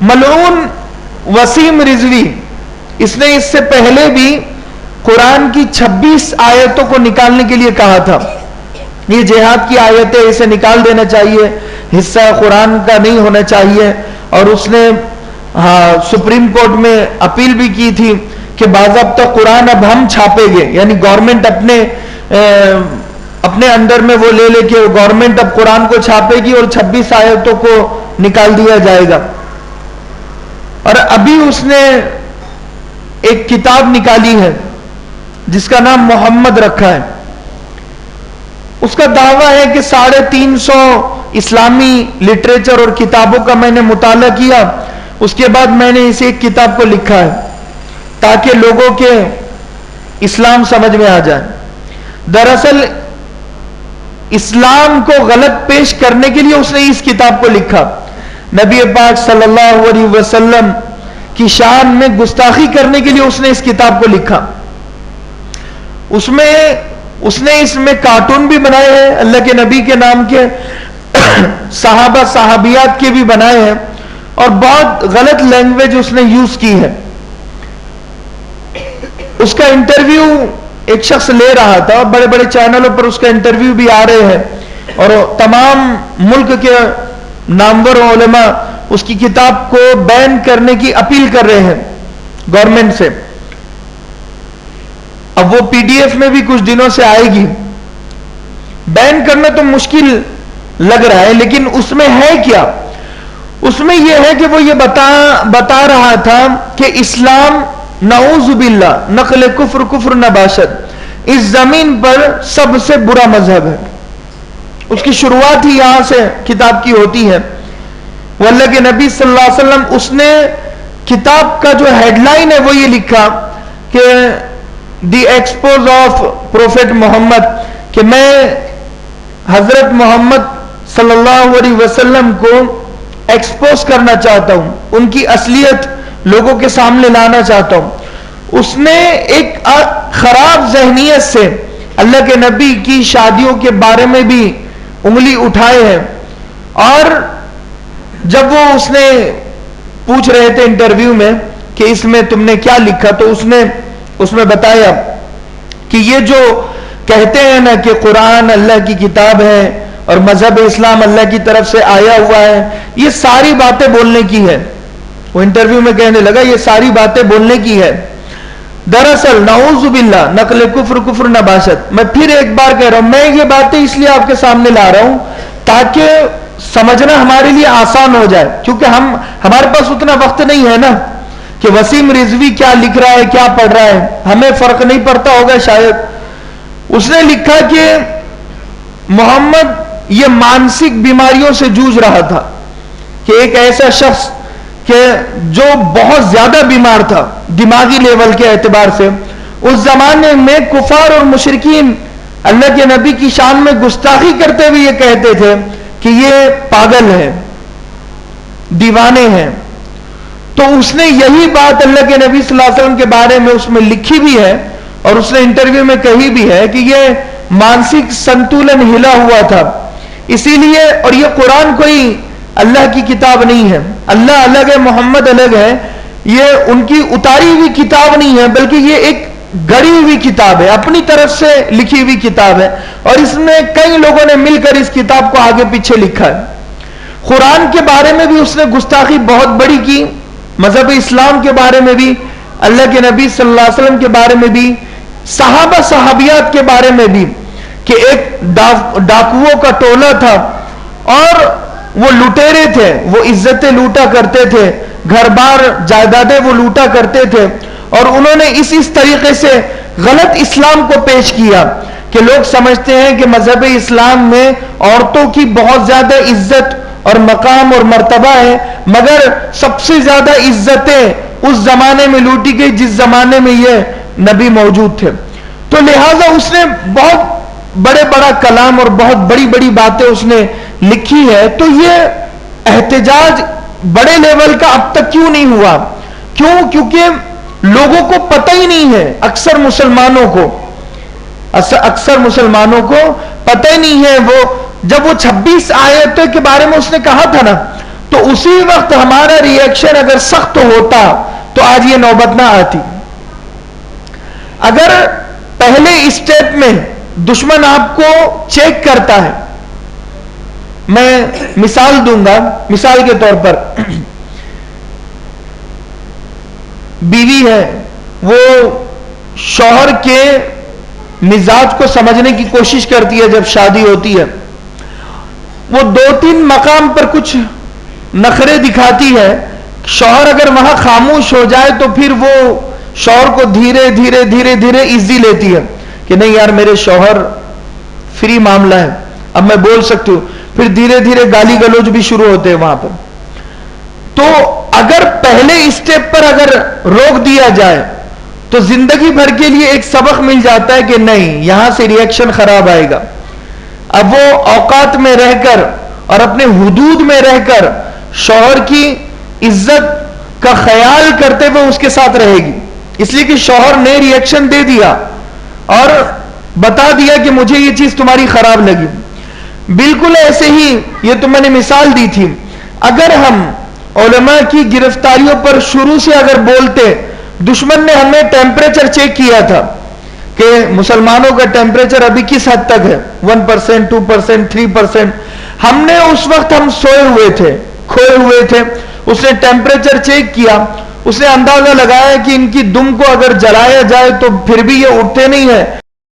मलऊन वसीम रिजवी, इसने इससे पहले भी कुरान की 26 आयतों को निकालने के लिए कहा था। ये जिहाद की आयतें, इसे निकाल देना चाहिए, हिस्सा कुरान का नहीं होना चाहिए। और उसने सुप्रीम कोर्ट में अपील भी की थी कि बाज़ाब्ता कुरान अब हम छापेंगे, यानी गवर्नमेंट अपने अंदर में वो ले लेके गवर्नमेंट अब कुरान को छापेगी और 26 आयतों को निकाल दिया जाएगा। और अभी उसने एक किताब निकाली है जिसका नाम मोहम्मद रखा है। उसका दावा है कि 350 इस्लामी लिटरेचर और किताबों का मैंने मुताला किया, उसके बाद मैंने इसे एक किताब को लिखा है ताकि लोगों के इस्लाम समझ में आ जाए। दरअसल इस्लाम को गलत पेश करने के लिए उसने इस किताब को लिखा। नबी पाक सल्लल्लाहु अलैहि वसल्लम की शान में गुस्ताखी करने के लिए उसने इस किताब को लिखा। उसने इसमें कार्टून भी बनाए हैं अल्लाह के नबी के नाम के, सहाबा सहाबियात के भी बनाए हैं, और बहुत गलत लैंग्वेज उसने यूज की है। उसका इंटरव्यू एक शख्स ले रहा था, बड़े बड़े चैनलों पर उसका इंटरव्यू भी आ रहे हैं, और तमाम मुल्क के नामवर उलेमा उसकी किताब को बैन करने की अपील कर रहे हैं गवर्नमेंट से। अब वो पीडीएफ में भी कुछ दिनों से आएगी। बैन करना तो मुश्किल लग रहा है, लेकिन उसमें है क्या? उसमें यह है कि वो ये बता रहा था कि इस्लाम नऊजुबिल्ला नकल कुफ्र कुफ्र नबाशत, इस जमीन पर सबसे बुरा मजहब है। उसकी शुरुआत ही यहां से किताब की होती है। अल्लाह के नबी सल्लल्लाहु अलैहि वसल्लम, उसने किताब का जो हेडलाइन है वो ये लिखा कि the expose of prophet Mohammad, कि मैं हजरत मोहम्मद सल्लल्लाहु अलैहि वसल्लम को एक्सपोज करना चाहता हूं, उनकी असलियत लोगों के सामने लाना चाहता हूं। उसने एक खराब जहनियत से अल्लाह के नबी की शादियों के बारे में भी उंगली उठाए हैं। और जब वो उसने पूछ रहे थे इंटरव्यू में कि इसमें तुमने क्या लिखा, तो उसमें बताया कि ये जो कहते हैं ना कि कुरान अल्लाह की किताब है और मजहब इस्लाम अल्लाह की तरफ से आया हुआ है, ये सारी बातें बोलने की है। वो इंटरव्यू में कहने लगा ये सारी बातें बोलने की है। दरअसल नऊजुबिल्ला नकल कुफ्र कुफ्र नबाशत, मैं फिर एक बार कह रहा हूं, मैं ये बातें इसलिए आपके सामने ला रहा हूं ताकि समझना हमारे लिए आसान हो जाए, क्योंकि हमारे पास उतना वक्त नहीं है ना कि वसीम रिजवी क्या लिख रहा है क्या पढ़ रहा है, हमें फर्क नहीं पड़ता होगा शायद। उसने लिखा कि मोहम्मद ये मानसिक बीमारियों से जूझ रहा था, कि एक ऐसा शख्स कि जो बहुत ज्यादा बीमार था दिमागी लेवल के एतबार से। उस जमाने में कुफार और मुशरिकीन अल्लाह के नबी की शान में गुस्ताखी करते हुए ये कहते थे कि ये पागल है, दीवाने हैं। तो उसने यही बात अल्लाह के नबी सल्लल्लाहु अलैहि वसल्लम के बारे में उसमें लिखी भी है, और उसने इंटरव्यू में कही भी है कि ये मानसिक संतुलन हिला हुआ था इसीलिए। और ये कुरान कोई अल्लाह की किताब नहीं है, अल्लाह अलग है, मोहम्मद अलग है, ये उनकी उतारी हुई किताब नहीं है, बल्कि ये एक गढ़ी हुई किताब है, अपनी तरफ से लिखी हुई किताब है। और इसमें कई लोगों ने मिलकर इस किताब को आगे पीछे लिखा है। कुरान के बारे में भी उसने गुस्ताखी बहुत बड़ी की, मजहब इस्लाम के बारे में भी, अल्लाह के नबी सल्लल्लाहु अलैहि वसल्लम के बारे में भी, सहाबा सहाबियात के बारे में भी, कि एक डाकुओं का टोला था और वो लुटेरे थे, वो इज्जतें लूटा करते थे, घर बार जायदादें वो लूटा करते थे, और उन्होंने इस तरीके से गलत इस्लाम को पेश किया कि लोग समझते हैं कि मजहब इस्लाम में औरतों की बहुत ज्यादा इज्जत और मकाम और मर्तबा है, मगर सबसे ज्यादा इज्जतें उस जमाने में लूटी गई जिस जमाने में ये नबी मौजूद थे। तो लिहाजा उसने बहुत बड़ा कलाम और बहुत बड़ी बड़ी बातें उसने लिखी है। तो ये एहतजाज बड़े लेवल का अब तक क्यों नहीं हुआ? क्यों? क्योंकि लोगों को पता ही नहीं है, अक्सर मुसलमानों को पता ही नहीं है। वो जब वो 26 आयतों के बारे में उसने कहा था ना, तो तो उसी वक्त हमारा रिएक्शन अगर सख्त होता तो आज ये नौबत ना आती। अगर पहले स्टेप में दुश्मन आपको चेक करता है, मैं मिसाल दूंगा, मिसाल के तौर पर बीवी है, वो शौहर के मिजाज को समझने की कोशिश करती है। जब शादी होती है वो 2-3 मकाम पर कुछ नखरे दिखाती है। शौहर अगर वहां खामोश हो जाए तो फिर वो शौहर को धीरे धीरे धीरे धीरे इजी लेती है कि नहीं यार मेरे शौहर फ्री मामला है, अब मैं बोल सकती हूं। फिर धीरे धीरे गाली गलौज भी शुरू होते हैं वहां पर। तो अगर पहले स्टेप पर अगर रोक दिया जाए तो जिंदगी भर के लिए एक सबक मिल जाता है कि नहीं, यहां से रिएक्शन खराब आएगा। अब वो औकात में रहकर और अपने हुदूद में रहकर शौहर की इज्जत का ख्याल करते हुए उसके साथ रहेगी, इसलिए कि शौहर ने रिएक्शन दे दिया और बता दिया कि मुझे ये चीज तुम्हारी खराब लगी। बिल्कुल ऐसे ही ये तो मैंने मिसाल दी थी। अगर हम उलमा की गिरफ्तारियों पर शुरू से अगर बोलते, दुश्मन ने हमें टेम्परेचर चेक किया था कि मुसलमानों का टेम्परेचर अभी किस हद तक है, 1%, 2%, 3%। हमने उस वक्त हम सोए हुए थे, खोए हुए थे। उसने टेम्परेचर चेक किया, उसने अंदाजा लगाया कि इनकी दुम को अगर जलाया जाए तो फिर भी ये उठते नहीं है।